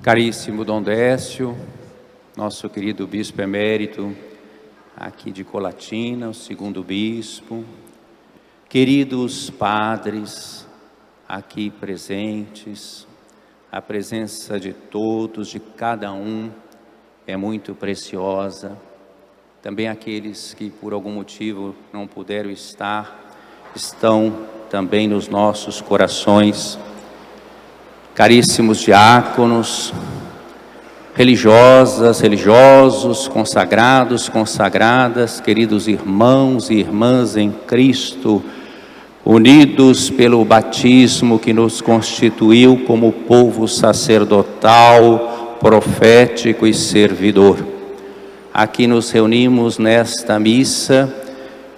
Caríssimo Dom Décio, nosso querido Bispo Emérito, aqui de Colatina, o segundo Bispo, queridos padres aqui presentes, a presença de todos, de cada um, é muito preciosa. Também aqueles que por algum motivo não puderam estar, estão também nos nossos corações. Caríssimos diáconos, religiosas, religiosos, consagrados, consagradas, queridos irmãos e irmãs em Cristo, unidos pelo batismo que nos constituiu como povo sacerdotal, profético e servidor. Aqui nos reunimos nesta missa,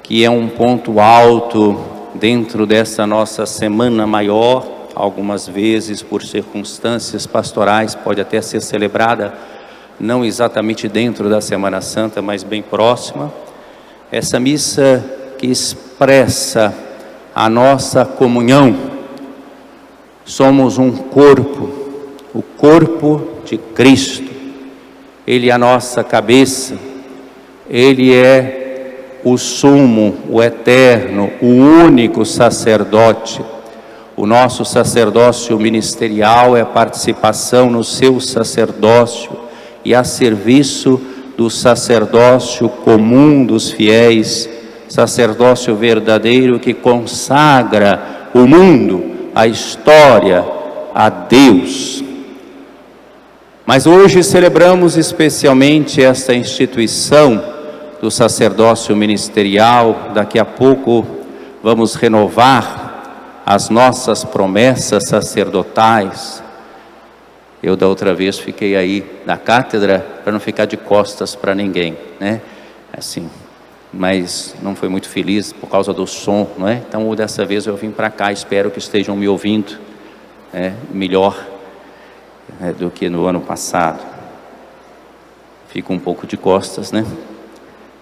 que é um ponto alto dentro dessa nossa Semana Maior. Algumas vezes, por circunstâncias pastorais, pode até ser celebrada, não exatamente dentro da Semana Santa, mas bem próxima. Essa missa que expressa a nossa comunhão. Somos um corpo, o corpo de Cristo. Ele é a nossa cabeça, Ele é o sumo, o eterno, o único sacerdote. O nosso sacerdócio ministerial é a participação no seu sacerdócio e a serviço do sacerdócio comum dos fiéis, sacerdócio verdadeiro que consagra o mundo, a história, a Deus. Mas hoje celebramos especialmente esta instituição do sacerdócio ministerial. Daqui a pouco vamos renovar as nossas promessas sacerdotais. Eu da outra vez fiquei aí na cátedra para não ficar de costas para ninguém, né? Assim, mas não foi muito feliz por causa do som, não é? Então dessa vez eu vim para cá, espero que estejam me ouvindo, melhor do que no ano passado. Fico um pouco de costas, né?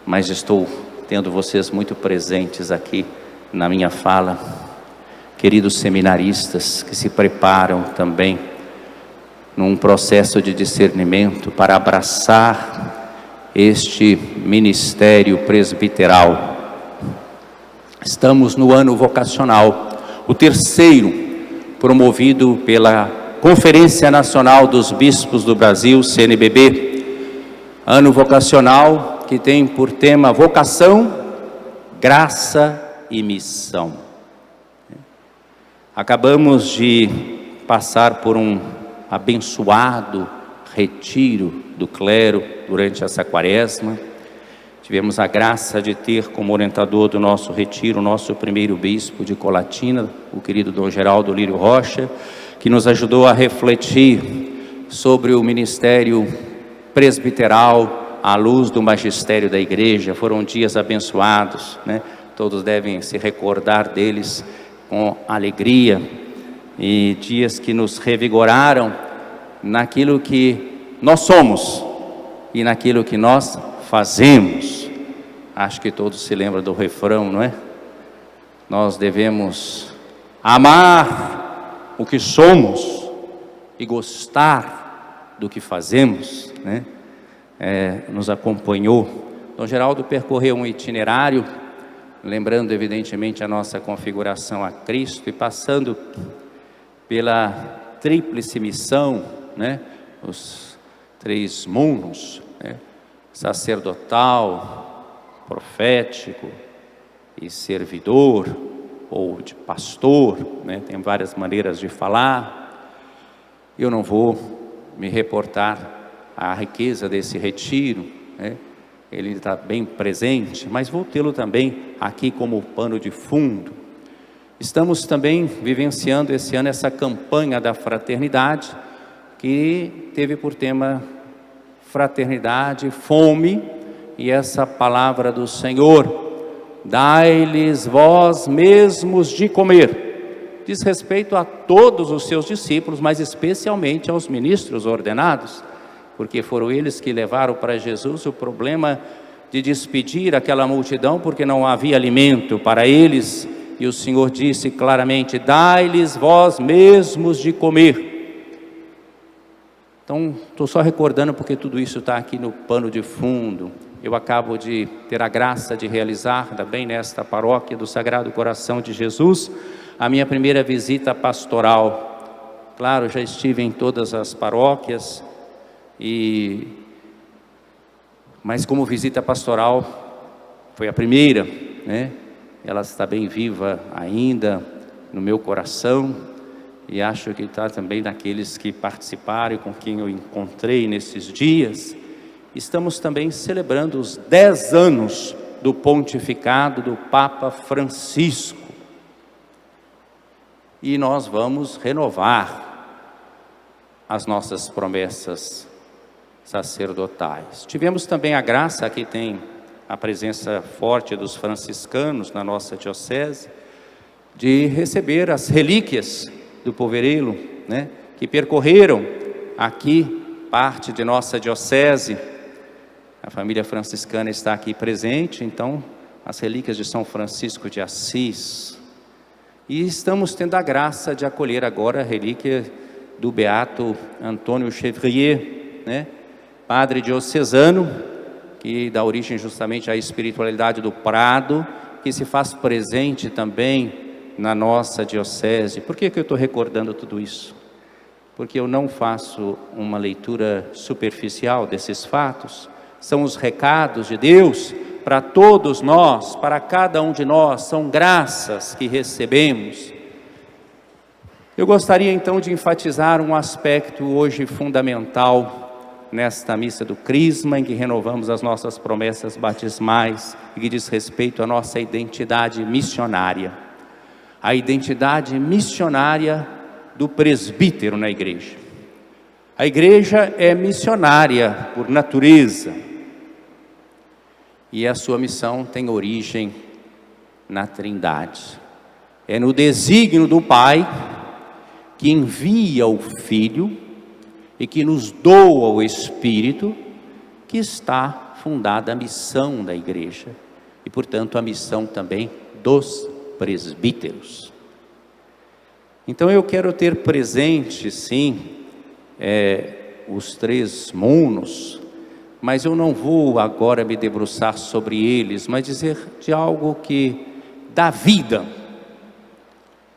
Mas estou tendo vocês muito presentes aqui na minha fala. Queridos seminaristas que se preparam também num processo de discernimento para abraçar este ministério presbiteral. Estamos no ano vocacional, o terceiro, promovido pela Conferência Nacional dos Bispos do Brasil, CNBB. Ano vocacional que tem por tema vocação, graça e missão. Acabamos de passar por um abençoado retiro do clero durante essa quaresma. Tivemos a graça de ter como orientador do nosso retiro o nosso primeiro bispo de Colatina, o querido Dom Geraldo Lírio Rocha, que nos ajudou a refletir sobre o ministério presbiteral à luz do magistério da igreja. Foram dias abençoados, né? Todos devem se recordar deles com alegria, e dias que nos revigoraram naquilo que nós somos e naquilo que nós fazemos. Acho que todos se lembram do refrão, não é? Nós devemos amar o que somos e gostar do que fazemos, né? Nos acompanhou. Dom Geraldo percorreu um itinerário, lembrando evidentemente a nossa configuração a Cristo e passando pela tríplice missão, né? Os três mundos, né? Sacerdotal, profético e servidor, ou de pastor, né? Tem várias maneiras de falar. Eu não vou me reportar à riqueza desse retiro, né? Ele está bem presente, mas vou tê-lo também aqui como pano de fundo. Estamos também vivenciando esse ano essa campanha da fraternidade, que teve por tema fraternidade, fome, e essa palavra do Senhor: dai-lhes vós mesmos de comer. Diz respeito a todos os seus discípulos, mas especialmente aos ministros ordenados, porque foram eles que levaram para Jesus o problema de despedir aquela multidão, porque não havia alimento para eles, e o Senhor disse claramente: dai-lhes vós mesmos de comer. Então, estou só recordando porque tudo isso está aqui no pano de fundo. Eu acabo de ter a graça de realizar, também nesta paróquia do Sagrado Coração de Jesus, a minha primeira visita pastoral. Claro, já estive em todas as paróquias, mas como visita pastoral foi a primeira, né? Ela está bem viva ainda no meu coração, e acho que está também naqueles que participaram e com quem eu encontrei nesses dias. Estamos também celebrando os 10 anos do pontificado do Papa Francisco. E nós vamos renovar as nossas promessas sacerdotais. Tivemos também a graça, aqui tem a presença forte dos franciscanos na nossa diocese, de receber as relíquias do Poverello, né, que percorreram aqui parte de nossa diocese. A família franciscana está aqui presente, então, as relíquias de São Francisco de Assis. E estamos tendo a graça de acolher agora a relíquia do beato Antônio Chevrier, né, padre diocesano, que dá origem justamente à espiritualidade do Prado, que se faz presente também na nossa diocese. Por que eu estou recordando tudo isso? Porque eu não faço uma leitura superficial desses fatos. São os recados de Deus para todos nós, para cada um de nós, são graças que recebemos. Eu gostaria então de enfatizar um aspecto hoje fundamental nesta missa do Crisma, em que renovamos as nossas promessas batismais, e que diz respeito à nossa identidade missionária. A identidade missionária do presbítero na igreja. A igreja é missionária por natureza, e a sua missão tem origem na Trindade. É no desígnio do Pai, que envia o Filho e que nos doa o Espírito, que está fundada a missão da igreja, e portanto a missão também dos presbíteros. Então eu quero ter presente, sim, os 3 monos, mas eu não vou agora me debruçar sobre eles, mas dizer de algo que dá vida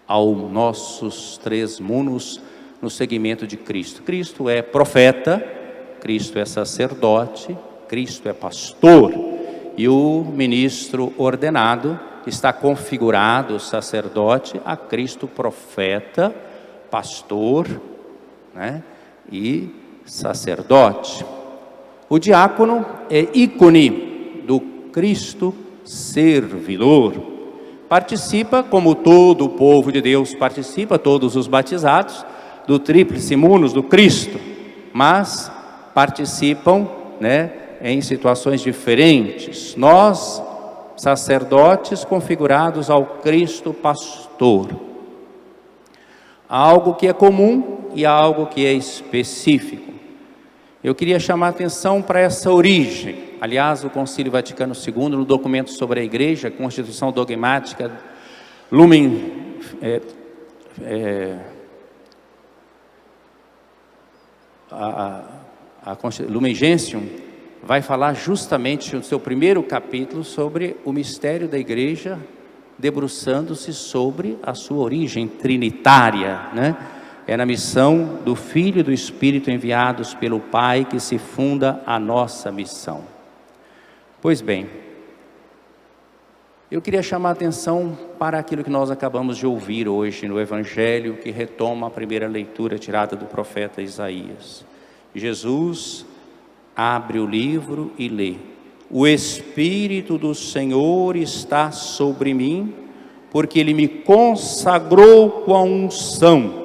aos nossos 3 monos no seguimento de Cristo. Cristo é profeta, Cristo é sacerdote, Cristo é pastor, e o ministro ordenado está configurado, sacerdote, a Cristo profeta, pastor, né, e sacerdote. O diácono é ícone do Cristo servidor. Participa, como todo o povo de Deus participa, todos os batizados, do tríplice munus do Cristo, mas participam, né, em situações diferentes. Nós, sacerdotes configurados ao Cristo pastor. Há algo que é comum e há algo que é específico. Eu queria chamar a atenção para essa origem. Aliás, o Concílio Vaticano II, no documento sobre a Igreja, Constituição Dogmática, Lumen Gentium, vai falar justamente no seu primeiro capítulo sobre o mistério da Igreja, debruçando-se sobre a sua origem trinitária, né? É na missão do Filho e do Espírito enviados pelo Pai que se funda a nossa missão. Pois bem, eu queria chamar a atenção para aquilo que nós acabamos de ouvir hoje no Evangelho, que retoma a primeira leitura tirada do profeta Isaías. Jesus abre o livro e lê: o Espírito do Senhor está sobre mim, porque Ele me consagrou com a unção.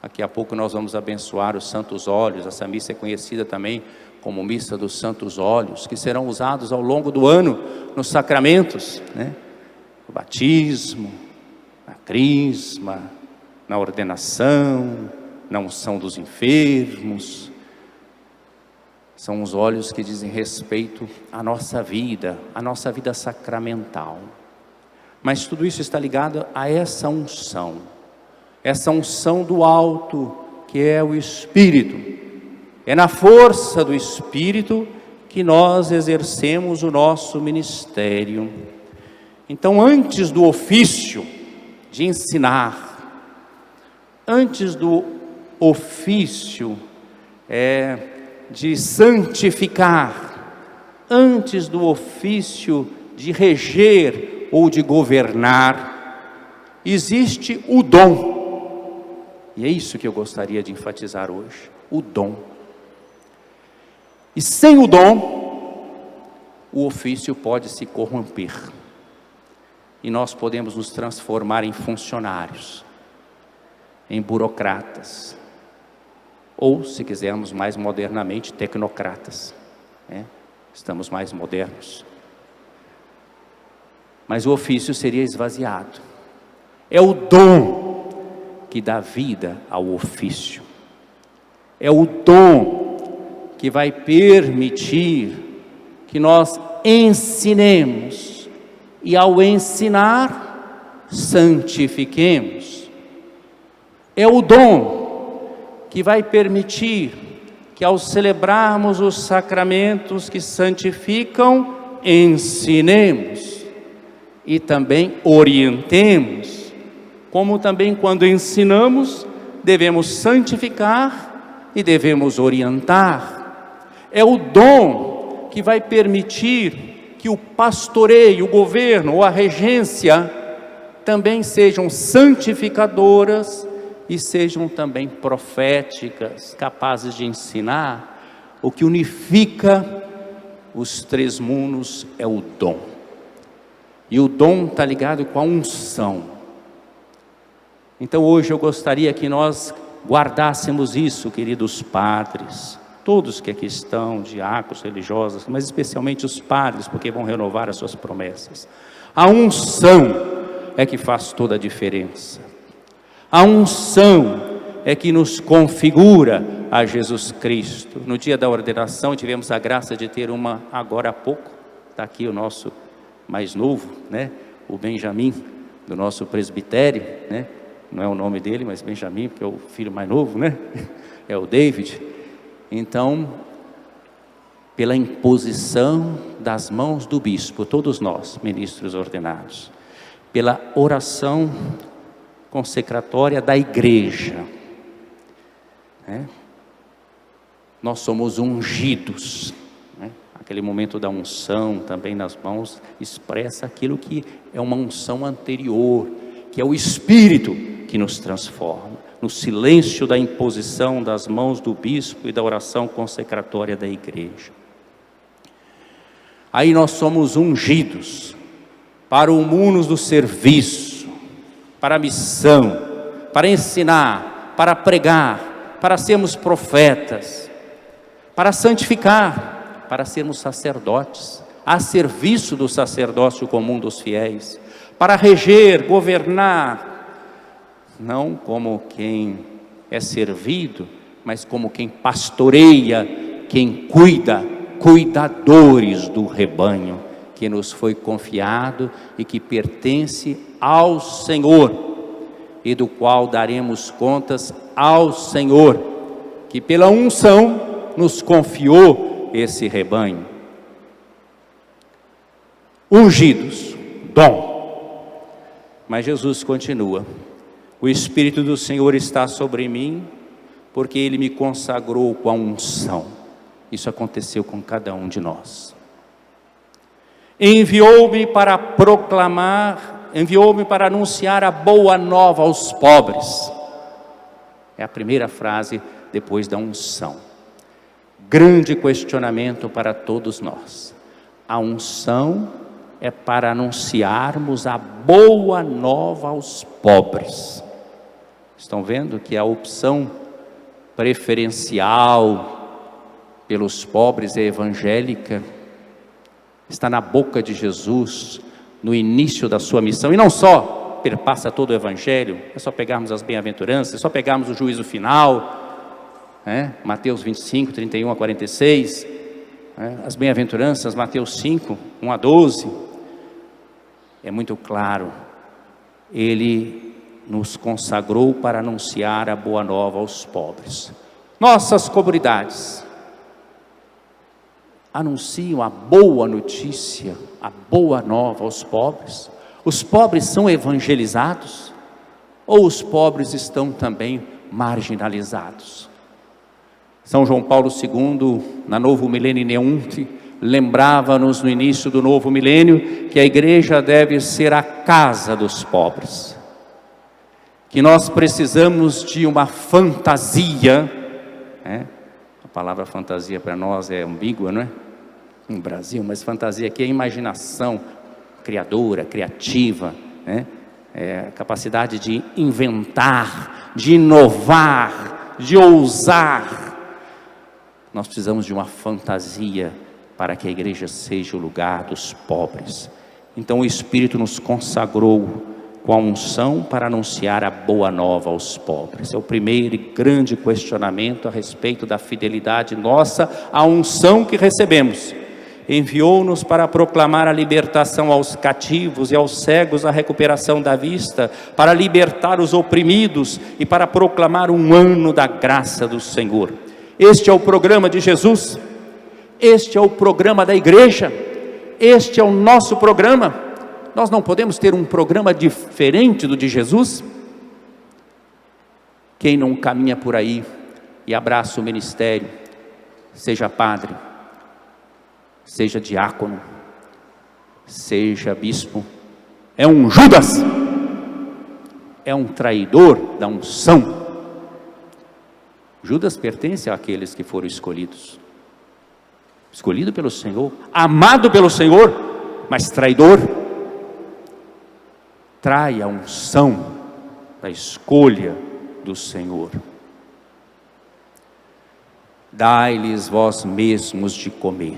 Daqui a pouco nós vamos abençoar os santos óleos. Essa missa é conhecida também como missa dos santos óleos, que serão usados ao longo do ano nos sacramentos, né? No batismo, na crisma, na ordenação, na unção dos enfermos. São os óleos que dizem respeito à nossa vida sacramental. Mas tudo isso está ligado a essa unção do alto, que é o Espírito. É na força do Espírito que nós exercemos o nosso ministério. Então, antes do ofício de ensinar, antes do ofício de santificar, antes do ofício de reger ou de governar, existe o dom. E é isso que eu gostaria de enfatizar hoje, o dom. E sem o dom, o ofício pode se corromper. E nós podemos nos transformar em funcionários, em burocratas, ou, se quisermos mais modernamente, tecnocratas. Estamos mais modernos. Mas o ofício seria esvaziado. É o dom que dá vida ao ofício. É o dom que vai permitir que nós ensinemos e, ao ensinar, santifiquemos. É o dom que vai permitir que, ao celebrarmos os sacramentos que santificam, ensinemos e também orientemos, como também quando ensinamos, devemos santificar e devemos orientar. É o dom que vai permitir que o pastoreio, o governo ou a regência também sejam santificadoras e sejam também proféticas, capazes de ensinar. O que unifica os três mundos é o dom. E o dom está ligado com a unção. Então hoje eu gostaria que nós guardássemos isso, queridos padres, todos que aqui estão, diáconos, religiosos, mas especialmente os padres, porque vão renovar as suas promessas. A unção é que faz toda a diferença. A unção é que nos configura a Jesus Cristo. No dia da ordenação tivemos a graça de ter uma agora há pouco. Está aqui o nosso mais novo, o Benjamin, do nosso presbitério, não é o nome dele, mas Benjamin, porque é o filho mais novo, é o David. Então, pela imposição das mãos do bispo, todos nós, ministros ordenados, pela oração consecratória da igreja, nós somos ungidos. Aquele momento da unção também nas mãos expressa aquilo que é uma unção anterior, que é o Espírito que nos transforma, no silêncio da imposição das mãos do bispo e da oração consecratória da igreja. Aí nós somos ungidos para o munus do serviço, para a missão, para ensinar, para pregar, para sermos profetas, para santificar, para sermos sacerdotes, a serviço do sacerdócio comum dos fiéis, para reger, governar, não como quem é servido, mas como quem pastoreia, quem cuida, cuidadores do rebanho que nos foi confiado e que pertence ao Senhor, e do qual daremos contas ao Senhor, que pela unção nos confiou esse rebanho. Ungidos, dom. Mas Jesus continua: o Espírito do Senhor está sobre mim, porque Ele me consagrou com a unção. Isso aconteceu com cada um de nós. Enviou-me para proclamar, enviou-me para anunciar a boa nova aos pobres. É a primeira frase depois da unção. Grande questionamento para todos nós. A unção é para anunciarmos a boa nova aos pobres. Estão vendo que a opção preferencial pelos pobres é evangélica? Está na boca de Jesus, no início da sua missão, e não só perpassa todo o evangelho, é só pegarmos as bem-aventuranças, é só pegarmos o juízo final, Mateus 25, 31 a 46, as bem-aventuranças, Mateus 5, 1 a 12, é muito claro, ele nos consagrou para anunciar a boa nova aos pobres. Nossas comunidades anunciam a boa notícia, a boa nova aos pobres. Os pobres são evangelizados ou os pobres estão também marginalizados? São João Paulo II, na Novo Milênio Neunte, lembrava-nos no início do novo milênio que a igreja deve ser a casa dos pobres, que nós precisamos de uma fantasia, a palavra fantasia para nós é ambígua, não é? No Brasil, mas fantasia aqui é imaginação criadora, criativa, a capacidade de inventar, de inovar, de ousar. Nós precisamos de uma fantasia para que a igreja seja o lugar dos pobres. Então o Espírito nos consagrou com a unção para anunciar a boa nova aos pobres. É o primeiro e grande questionamento a respeito da fidelidade nossa à unção que recebemos. Enviou-nos para proclamar a libertação aos cativos e aos cegos a recuperação da vista, para libertar os oprimidos e para proclamar um ano da graça do Senhor. Este é o programa de Jesus, este é o programa da igreja, este é o nosso programa. Nós não podemos ter um programa diferente do de Jesus? Quem não caminha por aí e abraça o ministério, seja padre, seja diácono, seja bispo, é um Judas, é um traidor da unção. Judas pertence àqueles que foram escolhidos, escolhido pelo Senhor, amado pelo Senhor, mas traidor. Trai a unção da escolha do Senhor. Dai-lhes vós mesmos de comer.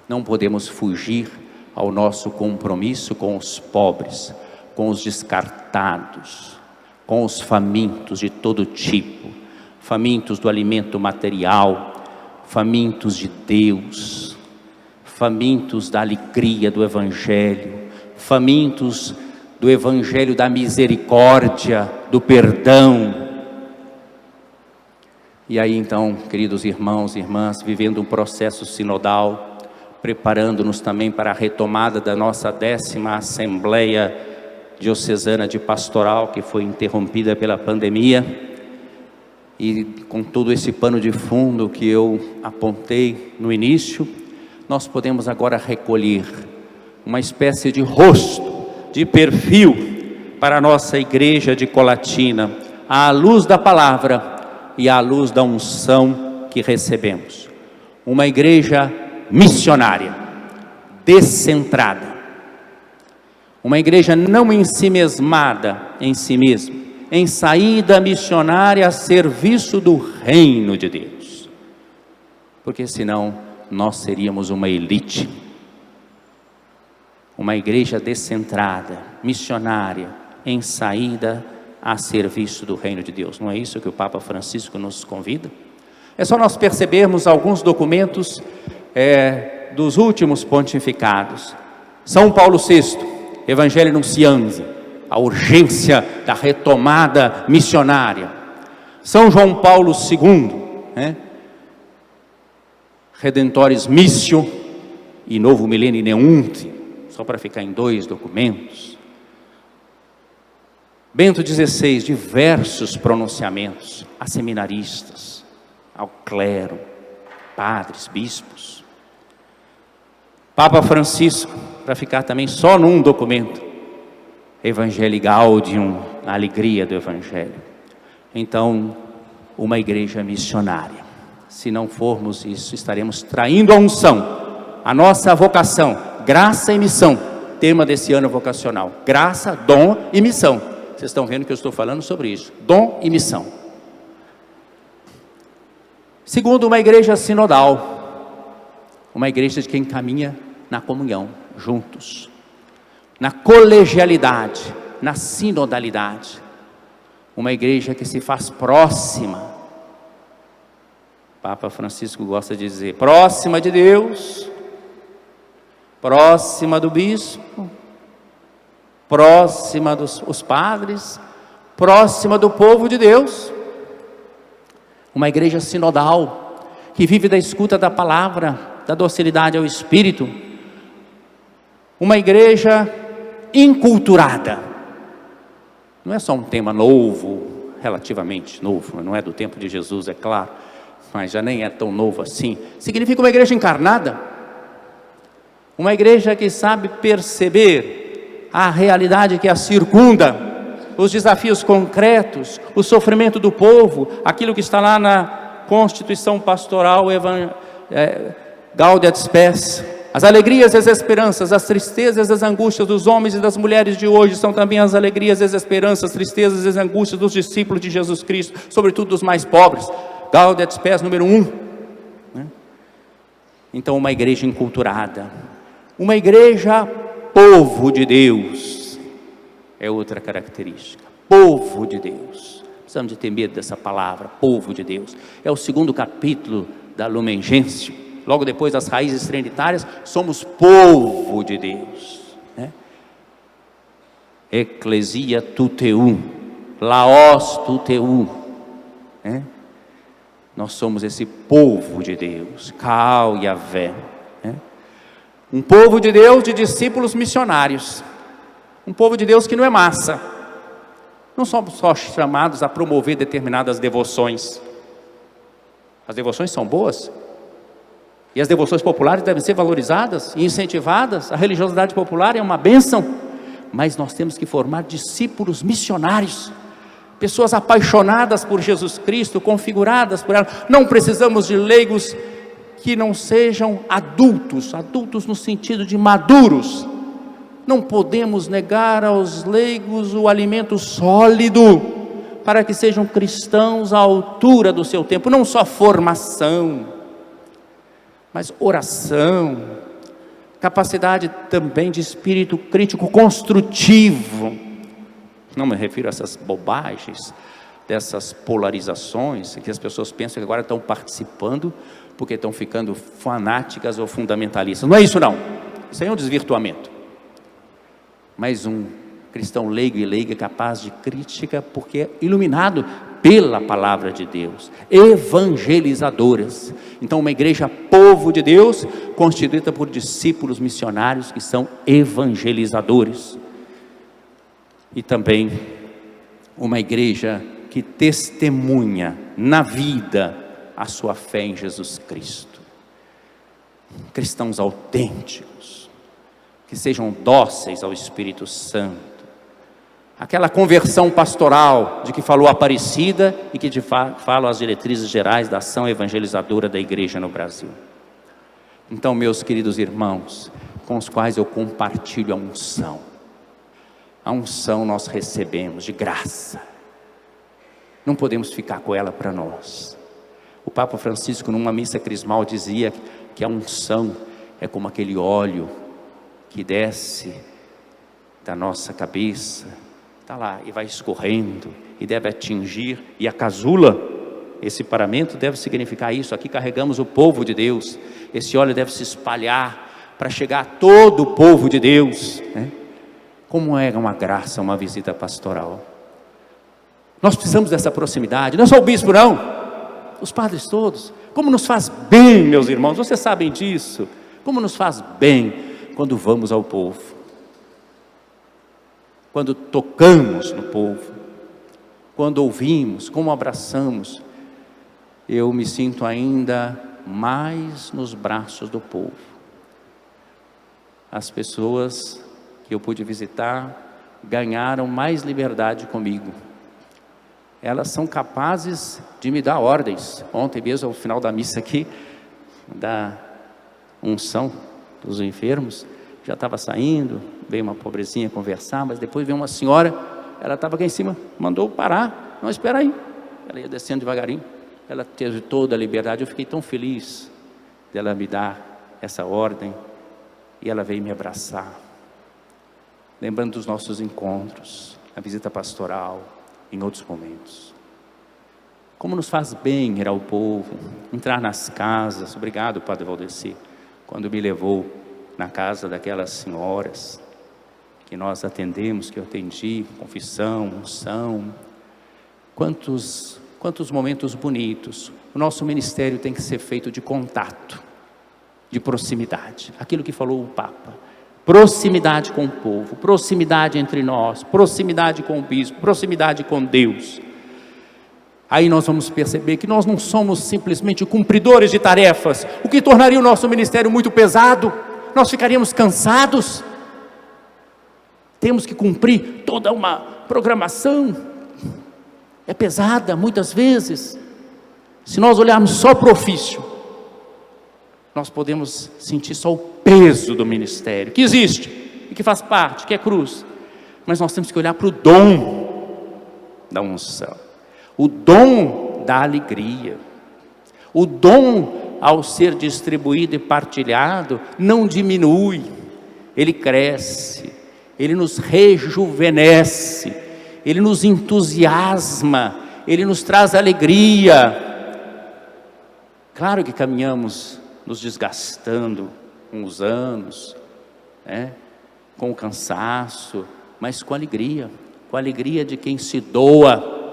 Não podemos fugir ao nosso compromisso com os pobres, com os descartados, com os famintos de todo tipo, famintos do alimento material, famintos de Deus, famintos da alegria do Evangelho, famintos do Evangelho da misericórdia, do perdão. E aí então, queridos irmãos e irmãs, vivendo um processo sinodal, preparando-nos também para a retomada da nossa 10ª Assembleia Diocesana de Pastoral, que foi interrompida pela pandemia, e com todo esse pano de fundo que eu apontei no início, nós podemos agora recolher uma espécie de rosto, de perfil para a nossa igreja de Colatina, à luz da palavra e à luz da unção que recebemos. Uma igreja missionária, descentrada, uma igreja não ensimesmada em si mesma, em saída missionária a serviço do reino de Deus, porque senão nós seríamos uma elite. Uma igreja descentrada, missionária, em saída a serviço do reino de Deus. Não é isso que o Papa Francisco nos convida? É só nós percebermos alguns documentos dos últimos pontificados. São Paulo VI, Evangelii Nuntiandi, a urgência da retomada missionária. São João Paulo II, Redentores Missio e Novo Milênio Neunte, só para ficar em 2 documentos. Bento XVI, diversos pronunciamentos a seminaristas, ao clero, padres, bispos. Papa Francisco, para ficar também só num documento, Evangelii Gaudium, a alegria do Evangelho. Então, uma igreja missionária. Se não formos isso, estaremos traindo a unção, a nossa vocação, graça e missão, tema desse ano vocacional, graça, dom e missão. Vocês estão vendo que eu estou falando sobre isso, dom e missão. Segundo, uma igreja sinodal, uma igreja de quem caminha na comunhão, juntos, na colegialidade, na sinodalidade, uma igreja que se faz próxima. Papa Francisco gosta de dizer, próxima de Deus, próxima do bispo, próxima dos padres, próxima do povo de Deus, uma igreja sinodal, que vive da escuta da palavra, da docilidade ao Espírito, uma igreja inculturada. Não é só um tema novo, relativamente novo, não é do tempo de Jesus, é claro, mas já nem é tão novo assim. Significa uma igreja encarnada, uma igreja que sabe perceber a realidade que a circunda, os desafios concretos, o sofrimento do povo, aquilo que está lá na Constituição Pastoral Gaudium et Spes. As alegrias e as esperanças, as tristezas e as angústias dos homens e das mulheres de hoje são também as alegrias e as esperanças, as tristezas e as angústias dos discípulos de Jesus Cristo, sobretudo dos mais pobres. Gaudium et Spes número 1. Então, uma igreja enculturada, uma igreja povo de Deus, é outra característica. Povo de Deus. Precisamos de ter medo dessa palavra, povo de Deus. É o 2º capítulo da Lumen Gentium. Logo depois das raízes trinitárias, somos povo de Deus, né? Ecclesia tuteum, laos tuteum, né? Nós somos esse povo de Deus, Kal Yahvé, né? Um povo de Deus de discípulos missionários, um povo de Deus que não é massa. Não somos só chamados a promover determinadas devoções. As devoções são boas, e as devoções populares devem ser valorizadas e incentivadas. A religiosidade popular é uma bênção, mas nós temos que formar discípulos missionários, pessoas apaixonadas por Jesus Cristo, configuradas por ela. Não precisamos de leigos que não sejam adultos, adultos no sentido de maduros. Não podemos negar aos leigos o alimento sólido, para que sejam cristãos à altura do seu tempo. Não só formação, mas oração, capacidade também de espírito crítico construtivo. Não me refiro a essas bobagens, dessas polarizações, que as pessoas pensam que agora estão participando, porque estão ficando fanáticas ou fundamentalistas. Não é isso não, isso aí é um desvirtuamento. Mas um cristão leigo e leiga capaz de crítica, porque é iluminado pela palavra de Deus, evangelizadoras. Então, uma igreja povo de Deus, constituída por discípulos missionários que são evangelizadores. E também uma igreja que testemunha na vida a sua fé em Jesus Cristo. Cristãos autênticos, que sejam dóceis ao Espírito Santo. Aquela conversão pastoral de que falou Aparecida e que falam as diretrizes gerais da ação evangelizadora da igreja no Brasil. Então, meus queridos irmãos, com os quais eu compartilho a unção nós recebemos de graça, não podemos ficar com ela para nós. O Papa Francisco, numa missa crismal, dizia que a unção é como aquele óleo que desce da nossa cabeça, está lá e vai escorrendo e deve atingir, e a casula, esse paramento deve significar isso. Aqui carregamos o povo de Deus, esse óleo deve se espalhar para chegar a todo o povo de Deus, né? Como é uma graça uma visita pastoral. Nós precisamos dessa proximidade, não é só o bispo não, os padres todos. Como nos faz bem, meus irmãos, vocês sabem disso, como nos faz bem quando vamos ao povo, quando tocamos no povo, quando ouvimos, como abraçamos. Eu me sinto ainda mais nos braços do povo. As pessoas que eu pude visitar ganharam mais liberdade comigo. Elas são capazes de me dar ordens. Ontem mesmo, ao final da missa aqui, da unção dos enfermos, já estava saindo, veio uma pobrezinha conversar, mas depois veio uma senhora, ela estava aqui em cima, mandou parar. Não, espera aí. Ela ia descendo devagarinho, ela teve toda a liberdade. Eu fiquei tão feliz dela me dar essa ordem, e ela veio me abraçar, lembrando dos nossos encontros, a visita pastoral, em outros momentos. Como nos faz bem ir ao povo, entrar nas casas. Obrigado, Padre Valdeci, quando me levou na casa daquelas senhoras que nós atendemos, que eu atendi, confissão, unção, Quantos momentos bonitos. O nosso ministério tem que ser feito de contato, de proximidade. Aquilo que falou o Papa. Proximidade com o povo, proximidade entre nós, proximidade com o bispo, proximidade com Deus. Aí nós vamos perceber que nós não somos simplesmente cumpridores de tarefas, o que tornaria o nosso ministério muito pesado. Nós ficaríamos cansados. Temos que cumprir toda uma programação. É pesada muitas vezes. Se nós olharmos só para o ofício, nós podemos sentir só o peso do ministério, que existe, e que faz parte, que é cruz. Mas nós temos que olhar para o dom da unção, o dom da alegria. O dom, ao ser distribuído e partilhado, não diminui, ele cresce, ele nos rejuvenesce, ele nos entusiasma, ele nos traz alegria. Claro que caminhamos nos desgastando com os anos, com o cansaço, mas com alegria de quem se doa,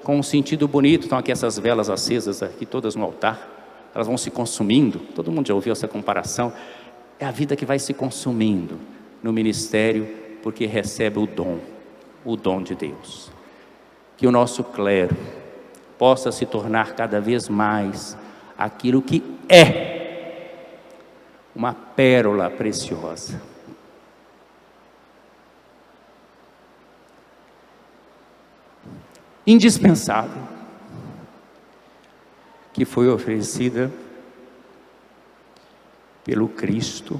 com um sentido bonito. Estão aqui essas velas acesas, aqui todas no altar, elas vão se consumindo. Todo mundo já ouviu essa comparação? É a vida que vai se consumindo no ministério, porque recebe o dom de Deus. Que o nosso clero possa se tornar cada vez mais aquilo que é, uma pérola preciosa. Indispensável, que foi oferecida pelo Cristo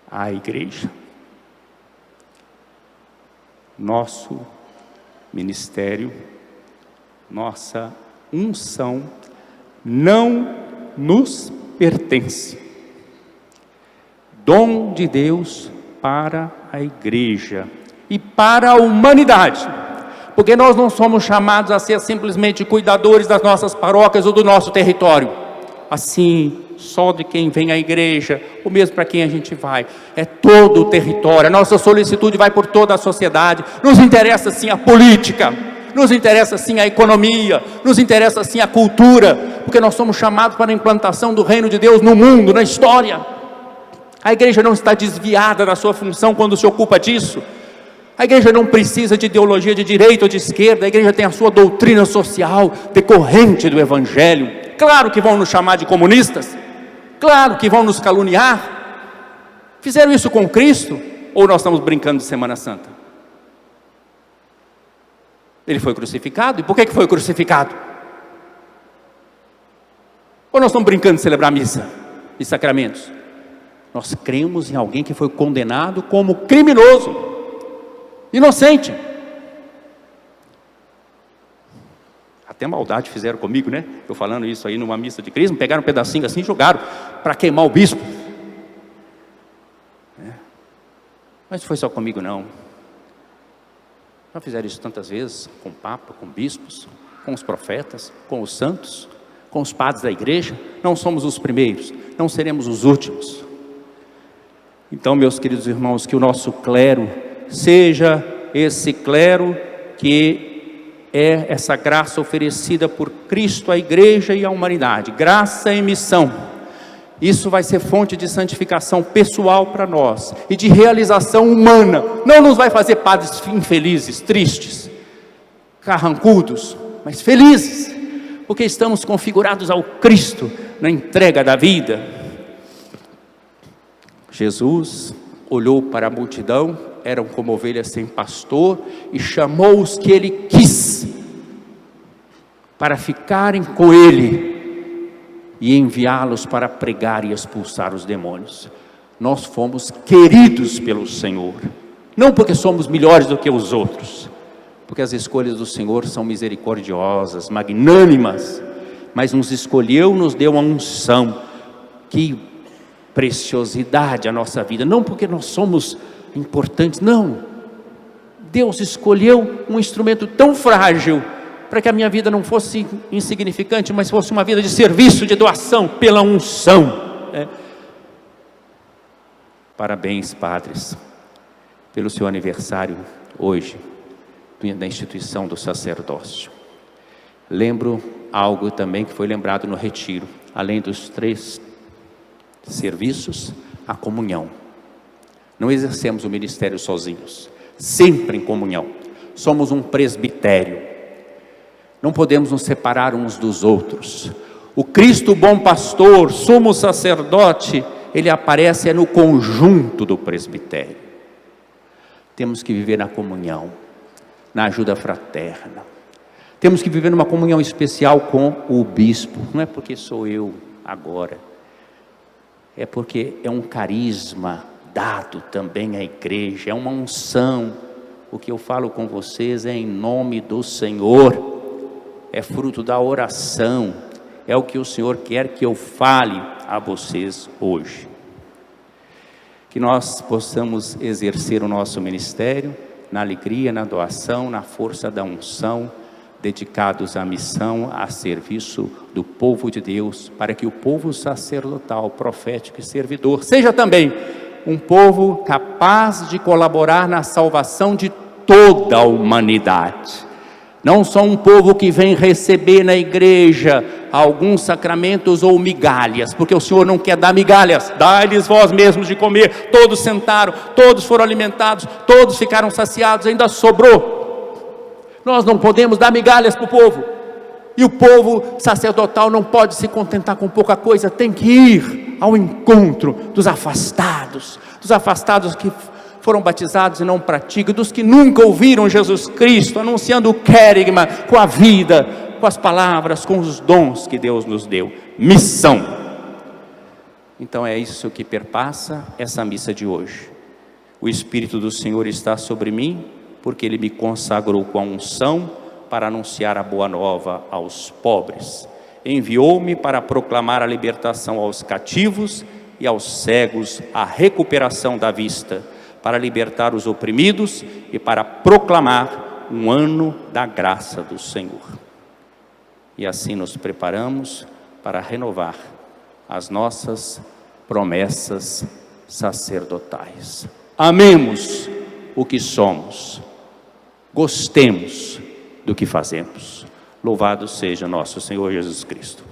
à igreja. Nosso ministério, nossa unção não nos pertence. Dom de Deus para a igreja e para a humanidade, porque nós não somos chamados a ser simplesmente cuidadores das nossas paróquias ou do nosso território, assim, só de quem vem à igreja, ou mesmo para quem a gente vai. É todo o território. A nossa solicitude vai por toda a sociedade. Nos interessa sim a política, nos interessa sim a economia, nos interessa sim a cultura, porque nós somos chamados para a implantação do reino de Deus no mundo, na história. A igreja não está desviada da sua função quando se ocupa disso. A igreja não precisa de ideologia de direita ou de esquerda. A igreja tem a sua doutrina social decorrente do evangelho. Claro que vão nos chamar de comunistas, claro que vão nos caluniar. Fizeram isso com Cristo, ou nós estamos brincando de Semana Santa? Ele foi crucificado, e por que foi crucificado? Ou nós estamos brincando de celebrar missa e sacramentos? Nós cremos em alguém que foi condenado como criminoso, inocente. Até maldade fizeram comigo, né? Eu falando isso aí numa missa de crisma, pegaram um pedacinho assim e jogaram para queimar o bispo. Mas não foi só comigo não. Já fizeram isso tantas vezes, com o Papa, com bispos, com os profetas, com os santos, com os padres da igreja. Não somos os primeiros, não seremos os últimos. Então, meus queridos irmãos, que o nosso clero seja esse clero que é essa graça oferecida por Cristo à igreja e à humanidade, graça e missão. Isso vai ser fonte de santificação pessoal para nós e de realização humana. Não nos vai fazer padres infelizes, tristes, carrancudos, mas felizes, porque estamos configurados ao Cristo na entrega da vida. Jesus olhou para a multidão, eram como ovelhas sem pastor, e chamou os que ele quis para ficarem com ele e enviá-los para pregar e expulsar os demônios. Nós fomos queridos pelo Senhor, não porque somos melhores do que os outros, porque as escolhas do Senhor são misericordiosas, magnânimas, mas nos escolheu, nos deu a unção. Que preciosidade a nossa vida, não porque nós somos importantes, não. Deus escolheu um instrumento tão frágil para que a minha vida não fosse insignificante, mas fosse uma vida de serviço, de doação, pela unção. Parabéns, padres, pelo seu aniversário hoje, da instituição do sacerdócio. lembro algo também que foi lembrado no retiro. Além dos 3 serviços, a comunhão. Não exercemos o ministério sozinhos, sempre em comunhão. Somos um presbitério. Não podemos nos separar uns dos outros. O Cristo bom pastor, sumo sacerdote, ele aparece no conjunto do presbitério. Temos que viver na comunhão, na ajuda fraterna. Temos que viver numa comunhão especial com o bispo. Não é porque sou eu agora, é porque é um carisma dado também à igreja, é uma unção. O que eu falo com vocês é em nome do Senhor, é fruto da oração, é o que o Senhor quer que eu fale a vocês hoje. Que nós possamos exercer o nosso ministério na alegria, na doação, na força da unção, dedicados à missão, a serviço do povo de Deus, para que o povo sacerdotal, profético e servidor seja também um povo capaz de colaborar na salvação de toda a humanidade. Não só um povo que vem receber na igreja alguns sacramentos ou migalhas, porque o Senhor não quer dar migalhas, dá-lhes vós mesmos de comer. Todos sentaram, todos foram alimentados, todos ficaram saciados, ainda sobrou. Nós não podemos dar migalhas para o povo, e o povo sacerdotal não pode se contentar com pouca coisa, tem que ir ao encontro dos afastados que foram batizados e não praticam, dos que nunca ouviram Jesus Cristo, anunciando o querigma com a vida, com as palavras, com os dons que Deus nos deu. Missão. Então é isso que perpassa essa missa de hoje. O Espírito do Senhor está sobre mim, porque Ele me consagrou com a unção para anunciar a boa nova aos pobres. Enviou-me para proclamar a libertação aos cativos e aos cegos, a recuperação da vista, para libertar os oprimidos e para proclamar um ano da graça do Senhor. E assim nos preparamos para renovar as nossas promessas sacerdotais. Amemos o que somos, gostemos do que fazemos. Louvado seja nosso Senhor Jesus Cristo.